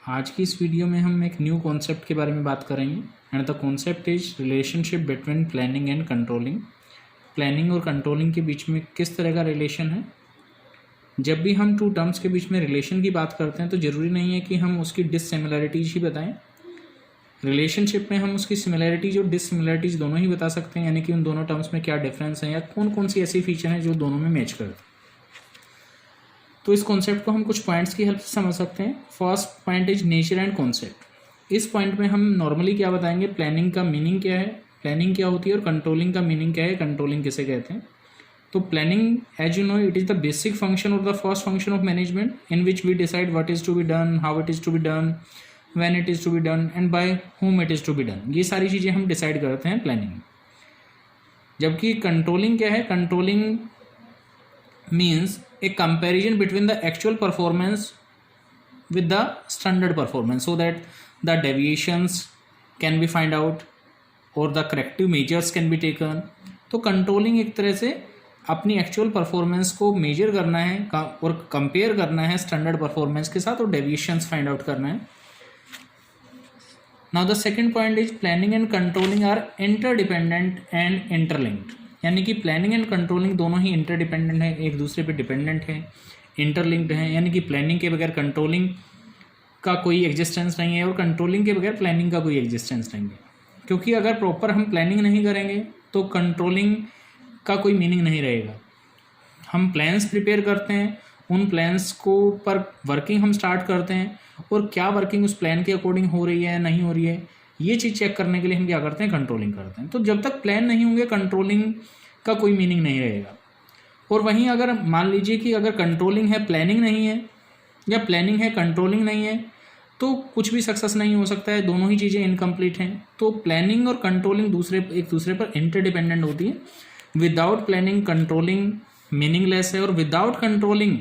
आज की इस वीडियो में हम एक न्यू कॉन्सेप्ट के बारे में बात करेंगे and the concept is relationship between planning and controlling. Planning और कंट्रोलिंग के बीच में किस तरह का रिलेशन है। जब भी हम टू टर्म्स के बीच में रिलेशन की बात करते हैं तो ज़रूरी नहीं है कि हम उसकी डिससिमिलरिटीज़ ही बताएं। रिलेशनशिप में हम उसकी सिमिलरिटीज़ और डिससिमिलरिटीज़ दोनों ही बता सकते हैं, यानी कि उन दोनों टर्म्स में क्या डिफरेंस है या कौन कौन सी ऐसी फीचर हैं जो दोनों में मैच करते हैं। तो इस कॉन्सेप्ट को हम कुछ पॉइंट्स की हेल्प से समझ सकते हैं। First point is nature and concept. इस पॉइंट में हम नॉर्मली क्या बताएंगे, प्लानिंग का मीनिंग क्या है, प्लानिंग क्या होती है, और कंट्रोलिंग का मीनिंग क्या है, कंट्रोलिंग किसे कहते हैं। तो planning, as you know, it is the basic function और the first function of management in which we decide what is to be done, how it is to be done, when it is to be done and by whom it is to be done. ये सारी चीज़ें हम decide करते हैं planning में। जबकि controlling क्या है, controlling means a comparison between the actual performance with the standard performance so that the deviations can be find out or the corrective measures can be taken। तो कंट्रोलिंग एक तरह से अपनी एक्चुअल परफॉर्मेंस को major करना है और compare करना है स्टैंडर्ड परफॉर्मेंस के साथ और डेविएशंस फाइंड आउट करना है। Now the second point is planning and controlling are interdependent and interlinked. यानी कि प्लानिंग एंड कंट्रोलिंग दोनों ही इंटरडिपेंडेंट है, एक दूसरे पे डिपेंडेंट है, इंटरलिंक्ड है। यानी कि प्लानिंग के बगैर कंट्रोलिंग का कोई एग्जिस्टेंस नहीं है और कंट्रोलिंग के बगैर प्लानिंग का कोई एग्जिस्टेंस नहीं है। क्योंकि अगर प्रॉपर हम प्लानिंग नहीं करेंगे तो कंट्रोलिंग का कोई मीनिंग नहीं रहेगा। हम प्लान्स प्रिपेयर करते हैं, उन प्लान्स को पर वर्किंग हम स्टार्ट करते हैं और क्या वर्किंग उस प्लान के अकॉर्डिंग हो रही है या नहीं हो रही है, ये चीज़ चेक करने के लिए हम क्या करते हैं, कंट्रोलिंग करते हैं। तो जब तक प्लान नहीं होंगे कंट्रोलिंग का कोई मीनिंग नहीं रहेगा। और वहीं अगर मान लीजिए कि अगर कंट्रोलिंग है प्लानिंग नहीं है, या प्लानिंग है कंट्रोलिंग नहीं है, तो कुछ भी सक्सेस नहीं हो सकता है, दोनों ही चीज़ें इनकम्प्लीट हैं। तो प्लानिंग और कंट्रोलिंग एक दूसरे पर इंटरडिपेंडेंट होती है। विदाउट प्लानिंग कंट्रोलिंग मीनिंगलेस है, और विदाउट कंट्रोलिंग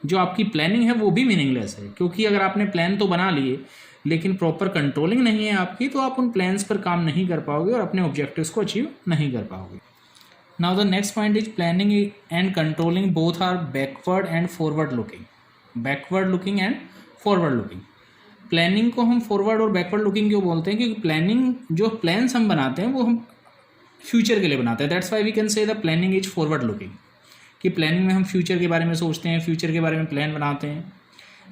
जो आपकी प्लानिंग है वो भी मीनिंगलेस है। क्योंकि अगर आपने प्लान तो बना लिए लेकिन प्रॉपर कंट्रोलिंग नहीं है आपकी, तो आप उन प्लान्स पर काम नहीं कर पाओगे और अपने ऑब्जेक्टिव्स को अचीव नहीं कर पाओगे। Now the next point is planning and controlling both are backward and forward looking. Backward looking and forward looking. Planning को हम फॉरवर्ड और बैकवर्ड लुकिंग क्यों बोलते हैं, क्योंकि प्लानिंग जो प्लान्स हम बनाते हैं वो हम फ्यूचर के लिए बनाते हैं। That's why we can say the planning is forward looking, कि प्लानिंग में हम फ्यूचर के बारे में सोचते हैं, फ्यूचर के बारे में प्लान बनाते हैं।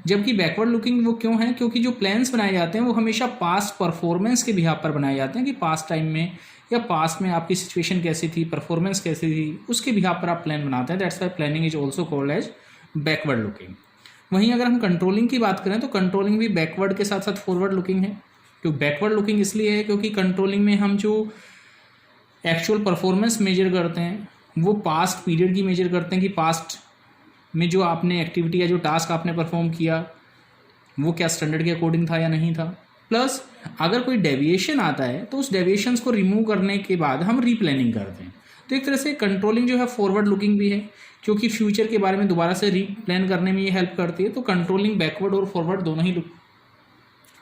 जबकि बैकवर्ड लुकिंग वो क्यों है, क्योंकि जो प्लान्स बनाए जाते हैं वो हमेशा पास्ट परफॉर्मेंस के बिहाफ पर बनाए जाते हैं, कि पास्ट टाइम में या पास्ट में आपकी सिचुएशन कैसी थी, परफॉर्मेंस कैसी थी, उसके बिहाफ पर आप प्लान बनाते हैं। That's why planning is also called as backward looking. वहीं अगर हम कंट्रोलिंग की बात करें तो कंट्रोलिंग भी बैकवर्ड के साथ साथ फॉरवर्ड लुकिंग है। तो बैकवर्ड लुकिंग इसलिए है क्योंकि कंट्रोलिंग में हम जो एक्चुअल परफॉर्मेंस मेजर करते हैं वो पास्ट पीरियड की मेजर करते हैं, कि पास्ट में जो आपने एक्टिविटी या जो टास्क आपने परफॉर्म किया वो क्या स्टैंडर्ड के अकॉर्डिंग था या नहीं था। प्लस अगर कोई डेविएशन आता है तो उस डेविएशंस को रिमूव करने के बाद हम रीप्लानिंग करते हैं। तो एक तरह से कंट्रोलिंग जो है फॉरवर्ड लुकिंग भी है, क्योंकि फ्यूचर के बारे में दोबारा से रीप्लान करने में ये हेल्प करती है। तो कंट्रोलिंग बैकवर्ड और फॉरवर्ड दोनों ही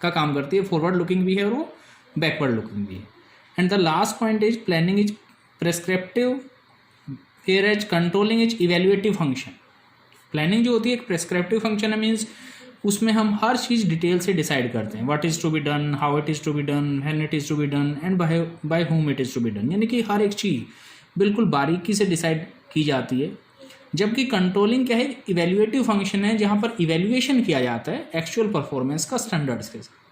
का काम करती है, फॉरवर्ड लुकिंग भी है और वो बैकवर्ड लुकिंग भी है। And the last point is planning is prescriptive whereas controlling is evaluative function. Planning जो होती है एक प्रेस्क्रिप्टिव फंक्शन है, मीन्स उसमें हम हर चीज़ डिटेल से डिसाइड करते हैं, what is to be done, how it is to be done, when it is to be done and by whom it is to be done. यानी कि हर एक चीज़ बिल्कुल बारीकी से डिसाइड की जाती है। जबकि कंट्रोलिंग क्या है, इवेल्युएटिव फंक्शन है, जहाँ पर इवेल्युएशन किया जाता है एक्चुअल परफॉर्मेंस का स्टैंडर्ड्स के साथ।